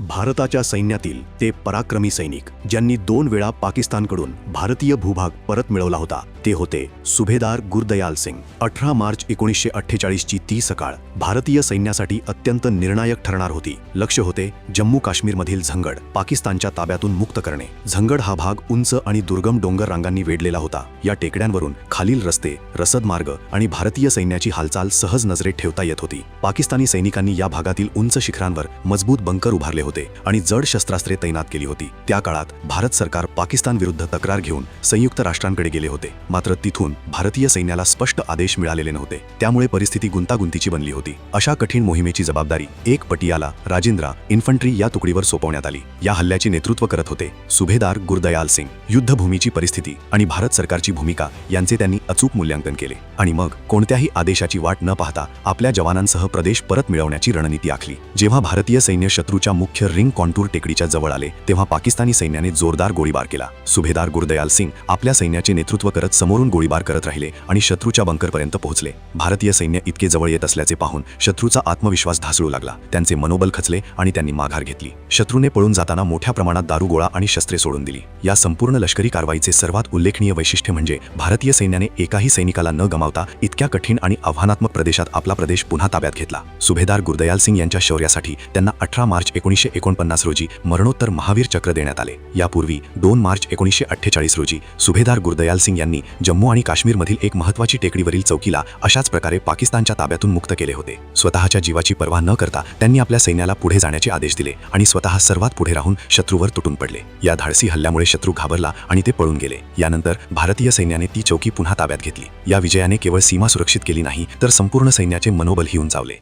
भारताच्या सैन्यातील ते पराक्रमी सैनिक ज्यांनी 2 वेळा पाकिस्तानकडून भारतीय भूभाग परत मिळवला होता ते होते सुभेदार गुरदयाल सिंग। 18 मार्च 1948 ची ती सकाळ भारतीय सैन्यासाठी अत्यंत निर्णायक ठरणार होती। लक्ष्य होते जम्मू काश्मीरमधील झंगड पाकिस्तानच्या ताब्यातून मुक्त करणे। झंगड हा भाग उंच आणि दुर्गम डोंगर रांगांनी वेढलेला होता। या टेकड्यांवरून खालील रस्ते, रसद मार्ग आणि भारतीय सैन्याची हालचाल सहज नजरेत ठेवता येत होती। पाकिस्तानी सैनिकांनी या भागातील उंच शिखरांवर मजबूत बंकर उभारले होते आणि जड शस्त्रास्त्रे तैनात केली होती। त्या काळात भारत सरकार पाकिस्तान विरुद्ध तक्रार घेऊन संयुक्त राष्ट्रांकडे गेले होते, मात्र तिथून भारतीय सैन्याला स्पष्ट आदेश मिळालेले नव्हते। त्यामुळे परिस्थिती गुंतागुंतीची बनली होती। अशा कठीण मोहिमेची जबाबदारी एक पटियाला राजेंद्रा इन्फंट्री या तुकडीवर सोपवण्यात आली। या हल्ल्याचे नेतृत्व करत होते सुभेदार गुरदयाल सिंग। युद्धभूमीची परिस्थिती आणि भारत सरकारची भूमिका यांचे त्यांनी अचूक मूल्यांकन केले आणि मग कोणत्याही आदेशाची वाट न पाहता आपल्या जवानांसह प्रदेश परत मिळवण्याची रणनीती आखली। जेव्हा भारतीय सैन्य शत्रूच्या मुख्य रिंग कॉन्टूर टेकडीच्या जवळ आले तेव्हा पाकिस्तानी सैन्याने जोरदार गोळीबार केला। सुभेदार गुरदयाल सिंग आपल्या सैन्याचे नेतृत्व करत समोरून गोळीबार करत राहिले आणि शत्रूच्या बंकरपर्यंत पोहोचले। भारतीय सैन्य इतके जवळ येत असल्याचे पाहून शत्रूचा आत्मविश्वास ढासळू लागला। त्यांचे मनोबल खचले आणि त्यांनी माघार घेतली। शत्रूने पळून जाताना मोठ्या प्रमाणात दारुगोळा आणि शस्त्रे सोडून दिली। या संपूर्ण लष्करी कारवाईचे सर्वात उल्लेखनीय वैशिष्ट्य म्हणजे भारतीय सैन्याने एकाही सैनिकाला न गमावता इतक्या कठीण आणि आव्हानात्मक प्रदेशात आपला प्रदेश पुन्हा ताब्यात घेतला। सुभेदार गुरदयाल सिंग यांच्या शौर्यासाठी त्यांना 18 मार्च 1949 रोजी मरणोत्तर महावीर चक्र देण्यात आले। यापूर्वी 2 मार्च 1948 रोजी सुभेदार गुरदयाल सिंग यांनी जम्मू आणि काश्मीरमधील एक महत्त्वाची टेकडीवरील चौकीला अशाच प्रकारे पाकिस्तानच्या ताब्यातून मुक्त केले होते। स्वतःच्या जीवाची पर्वा न करता त्यांनी आपल्या सैन्याला पुढे जाण्याचे आदेश दिले आणि स्वतः सर्वात पुढे राहून शत्रूवर तुटून पडले। या धाडसी हल्ल्यामुळे शत्रू घाबरला आणि ते पळून गेले। यानंतर भारतीय सैन्याने ती चौकी पुन्हा ताब्यात घेतली। या विजयाने केवळ सीमा सुरक्षित केली नाही तर संपूर्ण सैन्याचे मनोबलही उंचावले।